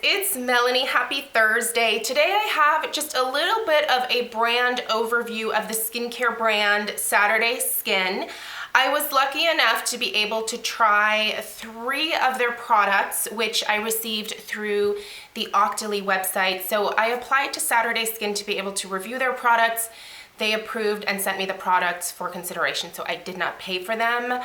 it's Melanie. Happy Thursday. Today I have just a little bit of a brand overview of the skincare brand Saturday Skin. I was lucky enough to be able to try 3 of their products, which I received through the Octoly website. So I applied to Saturday Skin to be able to review their products. They approved and sent me the products for consideration, so I did not pay for them.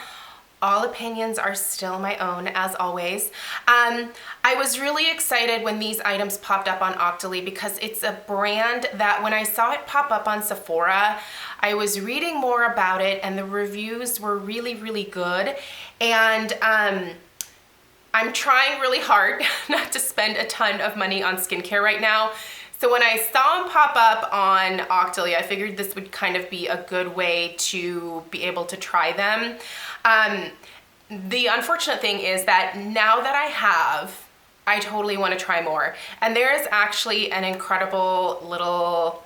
All opinions are still my own, as always. I was really excited when these items popped up on Octoly because it's a brand that when I saw it pop up on Sephora, I was reading more about it and the reviews were really, really good. And I'm trying really hard not to spend a ton of money on skincare right now. So when I saw them pop up on Octoly, I figured this would kind of be a good way to be able to try them. The unfortunate thing is that now that I totally want to try more. And there's actually an incredible little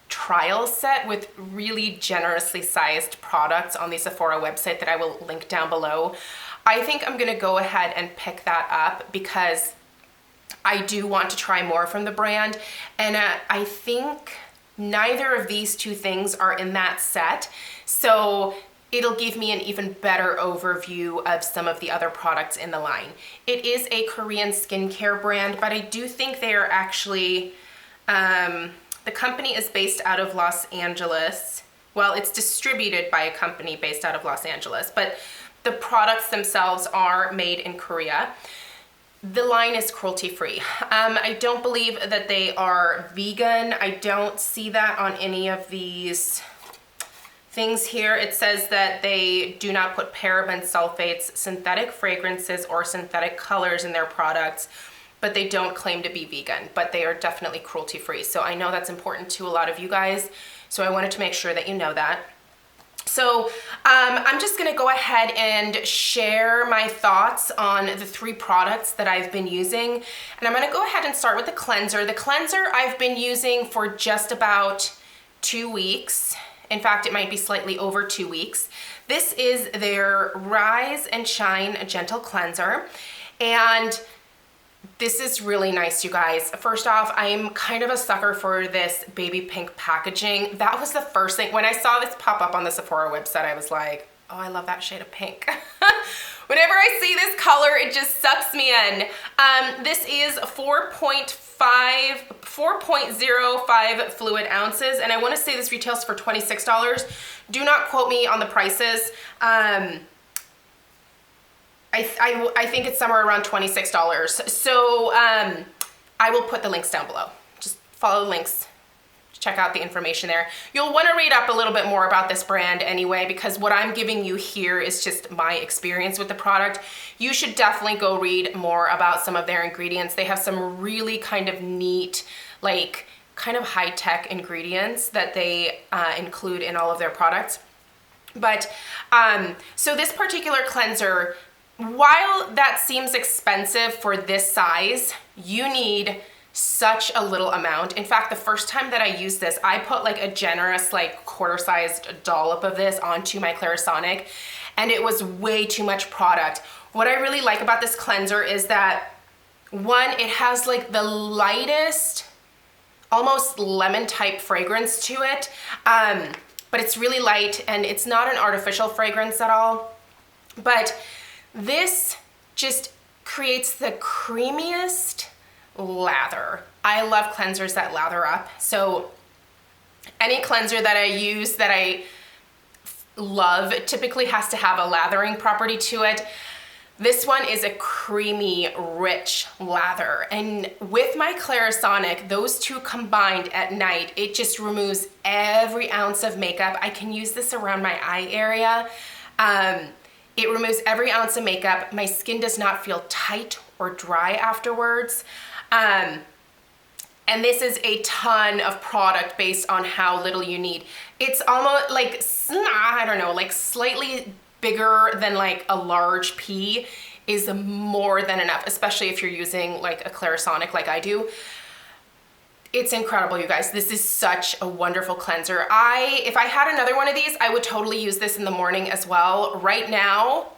trial set with really generously sized products on the Sephora website that I will link down below. I think I'm gonna go ahead and pick that up because I do want to try more from the brand, and I think neither of these 2 things are in that set, so it'll give me an even better overview of some of the other products in the line. It is a Korean skincare brand, but I do think they are actually, the company is based out of Los Angeles. Well, it's distributed by a company based out of Los Angeles, but the products themselves are made in Korea. The line is cruelty-free. I don't believe that they are vegan. I don't see that on any of these things here. It says that they do not put parabens, sulfates, synthetic fragrances, or synthetic colors in their products, but they don't claim to be vegan, but they are definitely cruelty-free. So I know that's important to a lot of you guys, so I wanted to make sure that you know that. So I'm just gonna go ahead and share my thoughts on the 3 products that I've been using. And I'm gonna go ahead and start with the cleanser. The cleanser I've been using for just about 2 weeks. In fact, it might be slightly over 2 weeks. This is their Rise and Shine Gentle Cleanser. And this is really nice, you guys. First off, I'm kind of a sucker for this baby pink packaging. That was the first thing. When I saw this pop up on the Sephora website, I was like, oh, I love that shade of pink. Whenever I see this color, it just sucks me in. This is 4.05 fluid ounces, and I want to say this retails for $26. Do not quote me on the prices. I think it's somewhere around $26. So I will put the links down below. Just follow the links, check out the information there. You'll want to read up a little bit more about this brand anyway, because what I'm giving you here is just my experience with the product. You should definitely go read more about some of their ingredients. They have some really kind of neat, kind of high-tech ingredients that they include in all of their products. But so this particular cleanser, while that seems expensive for this size, you need such a little amount. In fact, the first time that I used this, I put a generous quarter-sized dollop of this onto my Clarisonic, and it was way too much product. What I really like about this cleanser is that, one, it has the lightest, almost lemon type fragrance to it, but it's really light and it's not an artificial fragrance at all. But this just creates the creamiest lather. I love cleansers that lather up. So any cleanser that I use that I love typically has to have a lathering property to it. This one is a creamy, rich lather. And with my Clarisonic, those 2 combined at night, it just removes every ounce of makeup. I can use this around my eye area. It removes every ounce of makeup. My skin does not feel tight or dry afterwards. And this is a ton of product based on how little you need. It's almost I don't know, slightly bigger than a large pea is more than enough, especially if you're using a Clarisonic like I do. It's incredible, you guys. This is such a wonderful cleanser. If I had another one of these, I would totally use this in the morning as well. Right now,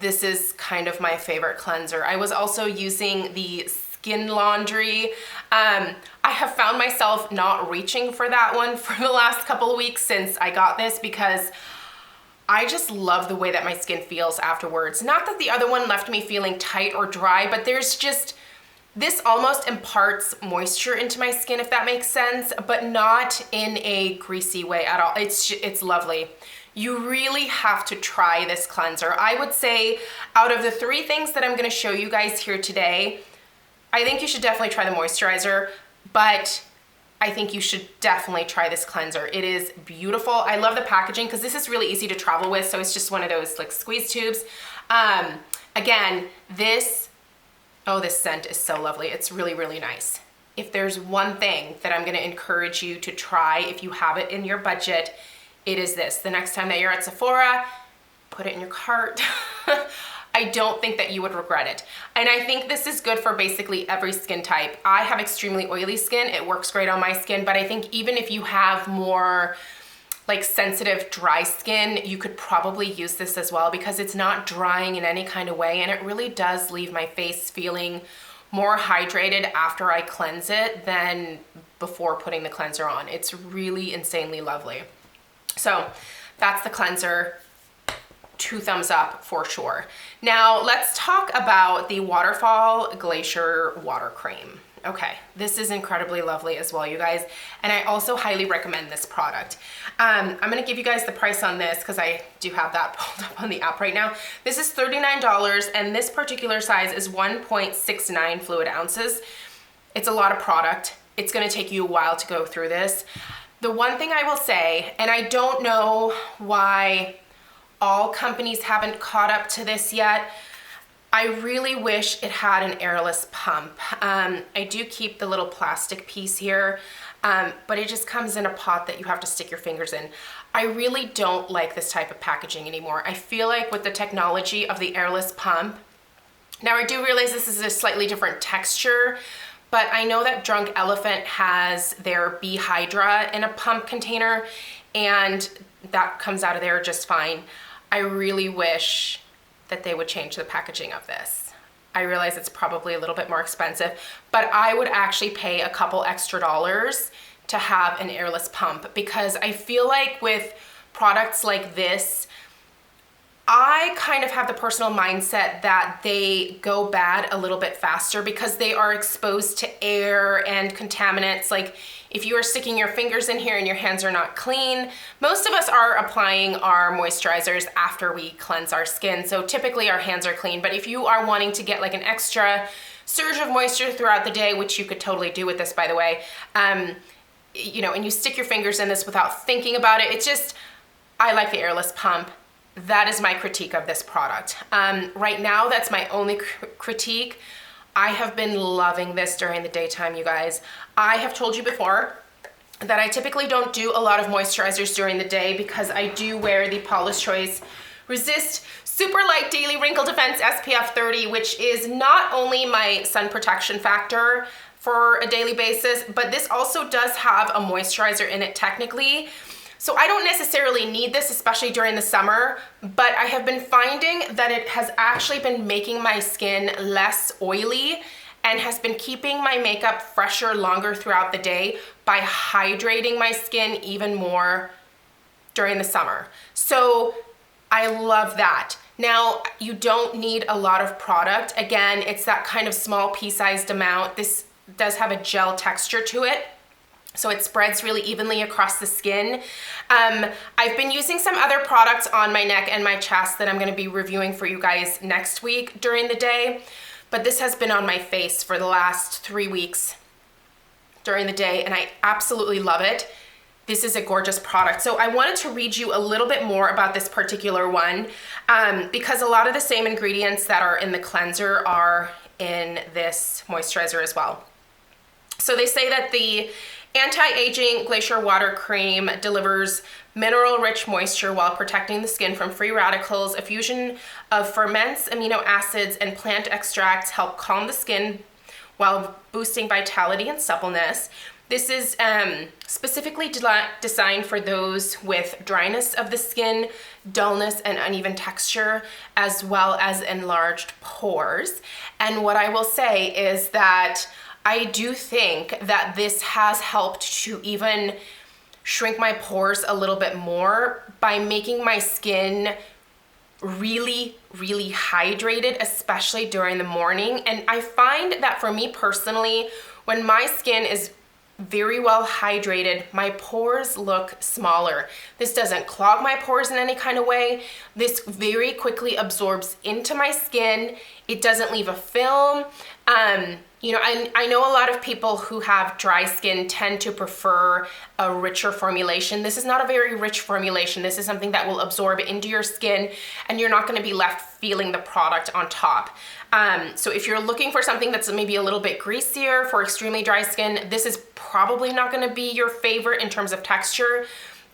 this is kind of my favorite cleanser. I was also using the Skin Laundry. I have found myself not reaching for that one for the last couple of weeks since I got this, because I just love the way that my skin feels afterwards. Not that the other one left me feeling tight or dry, but there's just, this almost imparts moisture into my skin, if that makes sense, but not in a greasy way at all. It's lovely. You really have to try this cleanser. I would say out of the 3 things that I'm gonna show you guys here today, I think you should definitely try the moisturizer, but I think you should definitely try this cleanser. It is beautiful. I love the packaging because this is really easy to travel with, so it's just one of those like squeeze tubes. Again, this scent is so lovely. It's really, really nice. If there's one thing that I'm gonna encourage you to try if you have it in your budget, it is this. The next time that you're at Sephora, put it in your cart. I don't think that you would regret it. And I think this is good for basically every skin type. I have extremely oily skin. It works great on my skin, but I think even if you have more like sensitive dry skin, you could probably use this as well, because it's not drying in any kind of way, and it really does leave my face feeling more hydrated after I cleanse it than before putting the cleanser on. It's really insanely lovely. So that's the cleanser. 2 thumbs up for sure. Now let's talk about the Waterfall Glacier Water Cream. Okay, this is incredibly lovely as well, you guys, and I also highly recommend this product. I'm gonna give you guys the price on this because I do have that pulled up on the app right now. This is $39, and this particular size is 1.69 fluid ounces. It's a lot of product. It's gonna take you a while to go through this. The one thing I will say, and I don't know why all companies haven't caught up to this yet, I really wish it had an airless pump. I do keep the little plastic piece here, but it just comes in a pot that you have to stick your fingers in. I really don't like this type of packaging anymore. I feel like with the technology of the airless pump, now I do realize this is a slightly different texture, but I know that Drunk Elephant has their Bee Hydra in a pump container, and that comes out of there just fine. I really wish that they would change the packaging of this. I realize it's probably a little bit more expensive, but I would actually pay a couple extra dollars to have an airless pump, because I feel like with products like this, I kind of have the personal mindset that they go bad a little bit faster because they are exposed to air and contaminants. Like if you are sticking your fingers in here and your hands are not clean, most of us are applying our moisturizers after we cleanse our skin. So typically our hands are clean, but if you are wanting to get like an extra surge of moisture throughout the day, which you could totally do with this, by the way, you know, and you stick your fingers in this without thinking about it, it's just, I like the airless pump. That is my critique of this product. Right now, that's my only critique. I have been loving this during the daytime, you guys. I have told you before that I typically don't do a lot of moisturizers during the day because I do wear the Paula's Choice Resist Super Light Daily Wrinkle Defense SPF 30, which is not only my sun protection factor for a daily basis, but this also does have a moisturizer in it technically. So I don't necessarily need this, especially during the summer, but I have been finding that it has actually been making my skin less oily and has been keeping my makeup fresher longer throughout the day by hydrating my skin even more during the summer. So I love that. Now, you don't need a lot of product. Again, it's that kind of small pea-sized amount. This does have a gel texture to it, so it spreads really evenly across the skin. I've been using some other products on my neck and my chest that I'm gonna be reviewing for you guys next week during the day, but this has been on my face for the last 3 weeks during the day, and I absolutely love it. This is a gorgeous product. So I wanted to read you a little bit more about this particular one because a lot of the same ingredients that are in the cleanser are in this moisturizer as well. So they say that the anti-aging Glacier Water Cream delivers mineral-rich moisture while protecting the skin from free radicals. A fusion of ferments, amino acids, and plant extracts help calm the skin while boosting vitality and suppleness. This is specifically designed for those with dryness of the skin, dullness and uneven texture, as well as enlarged pores. And what I will say is that I do think that this has helped to even shrink my pores a little bit more by making my skin really hydrated, especially during the morning. And I find that for me personally, when my skin is very well hydrated, my pores look smaller. This doesn't clog my pores in any kind of way. This very quickly absorbs into my skin. It doesn't leave a film. You know, I know a lot of people who have dry skin tend to prefer a richer formulation. This is not a very rich formulation. This is something that will absorb into your skin and you're not gonna be left feeling the product on top. So if you're looking for something that's maybe a little bit greasier for extremely dry skin, this is probably not gonna be your favorite in terms of texture,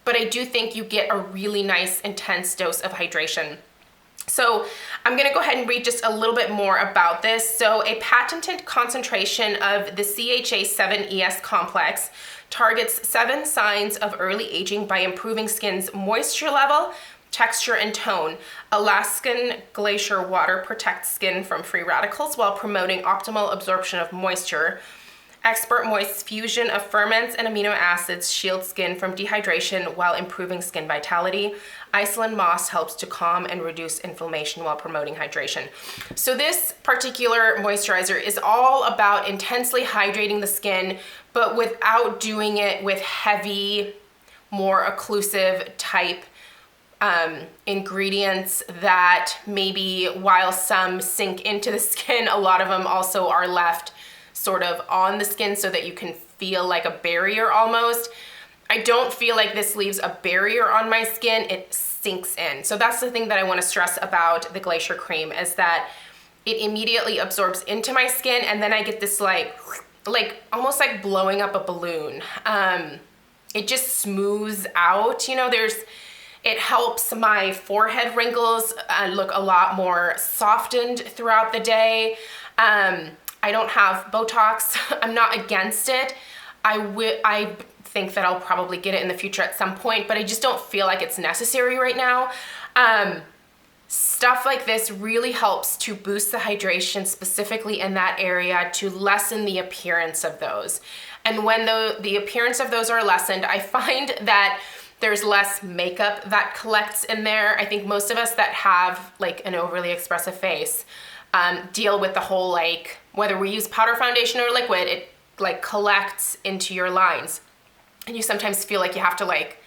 but I do think you get a really nice intense dose of hydration. So I'm gonna go ahead and read just a little bit more about this. So a patented concentration of the CHA7ES complex targets 7 signs of early aging by improving skin's moisture level, texture, and tone. Alaskan Glacier water protects skin from free radicals while promoting optimal absorption of moisture. Expert moist fusion of ferments and amino acids shields skin from dehydration while improving skin vitality. Iceland moss helps to calm and reduce inflammation while promoting hydration. So this particular moisturizer is all about intensely hydrating the skin, but without doing it with heavy, more occlusive type ingredients that maybe while some sink into the skin, a lot of them also are left sort of on the skin so that you can feel like a barrier almost. I don't feel like this leaves a barrier on my skin, it sinks in. So that's the thing that I want to stress about the Glacier cream, is that it immediately absorbs into my skin and then I get this like almost like blowing up a balloon. It just smooths out, you know, it helps my forehead wrinkles look a lot more softened throughout the day. I don't have Botox. I'm not against it. I think that I'll probably get it in the future at some point, but I just don't feel like it's necessary right now. Stuff like this really helps to boost the hydration specifically in that area to lessen the appearance of those. And when the appearance of those are lessened, I find that there's less makeup that collects in there. I think most of us that have like an overly expressive face deal with the whole like, whether we use powder foundation or liquid, it like collects into your lines. And you sometimes feel like you have to like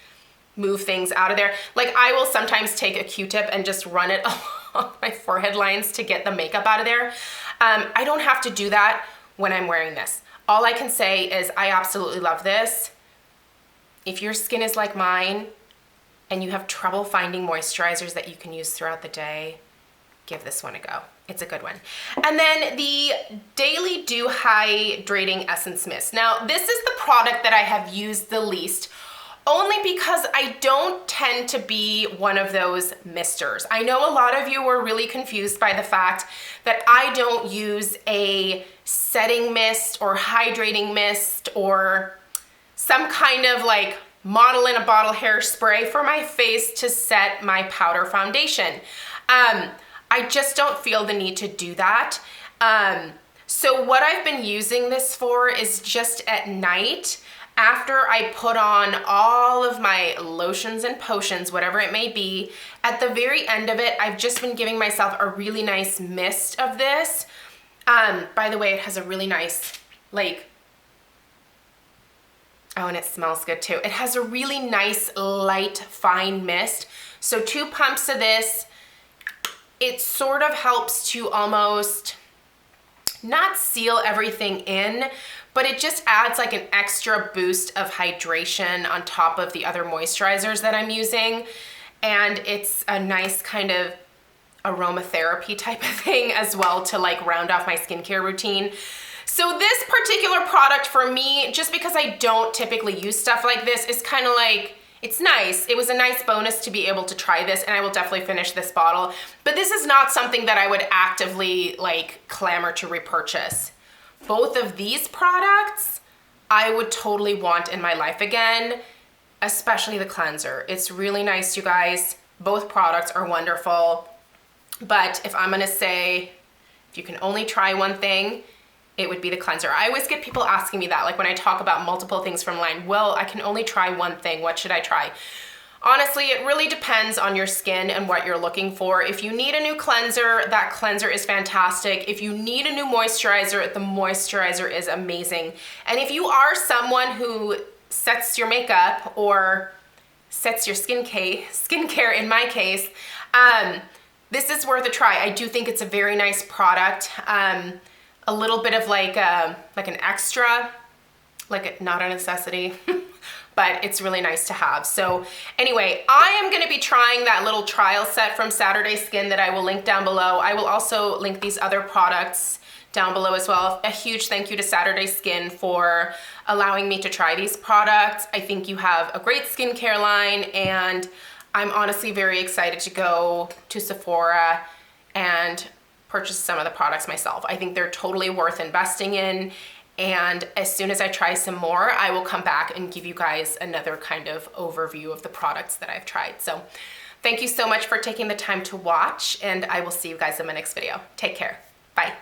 move things out of there. Like I will sometimes take a Q-tip and just run it along my forehead lines to get the makeup out of there. I don't have to do that when I'm wearing this. All I can say is I absolutely love this. If your skin is like mine and you have trouble finding moisturizers that you can use throughout the day, give this one a go. It's a good one. And then the Daily Dew Hydrating Essence Mist. Now, this is the product that I have used the least, only because I don't tend to be one of those misters. I know a lot of you were really confused by the fact that I don't use a setting mist or hydrating mist or some kind of like model in a bottle hairspray for my face to set my powder foundation. I just don't feel the need to do that. So what I've been using this for is just at night, after I put on all of my lotions and potions, whatever it may be, at the very end of it, I've just been giving myself a really nice mist of this. By the way, it has a really nice, like, oh, and it smells good too. It has a really nice, light, fine mist. So 2 pumps of this. It sort of helps to almost not seal everything in, but it just adds like an extra boost of hydration on top of the other moisturizers that I'm using. And it's a nice kind of aromatherapy type of thing as well to like round off my skincare routine. So this particular product for me, just because I don't typically use stuff like this, is kind of like, it's nice. It was a nice bonus to be able to try this, and I will definitely finish this bottle. But this is not something that I would actively like clamor to repurchase. Both of these products, I would totally want in my life again, especially the cleanser. It's really nice, you guys. Both products are wonderful. But if I'm gonna say, if you can only try one thing, it would be the cleanser. I always get people asking me that, like when I talk about multiple things from line, well, I can only try one thing, what should I try? Honestly, it really depends on your skin and what you're looking for. If you need a new cleanser, that cleanser is fantastic. If you need a new moisturizer, the moisturizer is amazing. And if you are someone who sets your makeup or sets your skincare in my case, this is worth a try. I do think it's a very nice product. A little bit of like an extra, not a necessity, but it's really nice to have. So anyway, I am gonna be trying that little trial set from Saturday Skin that I will link down below. I will also link these other products down below as well. A huge thank you to Saturday Skin for allowing me to try these products. I think you have a great skincare line, and I'm honestly very excited to go to Sephora and purchase some of the products myself. I think they're totally worth investing in. And as soon as I try some more, I will come back and give you guys another kind of overview of the products that I've tried. So thank you so much for taking the time to watch, and I will see you guys in my next video. Take care. Bye.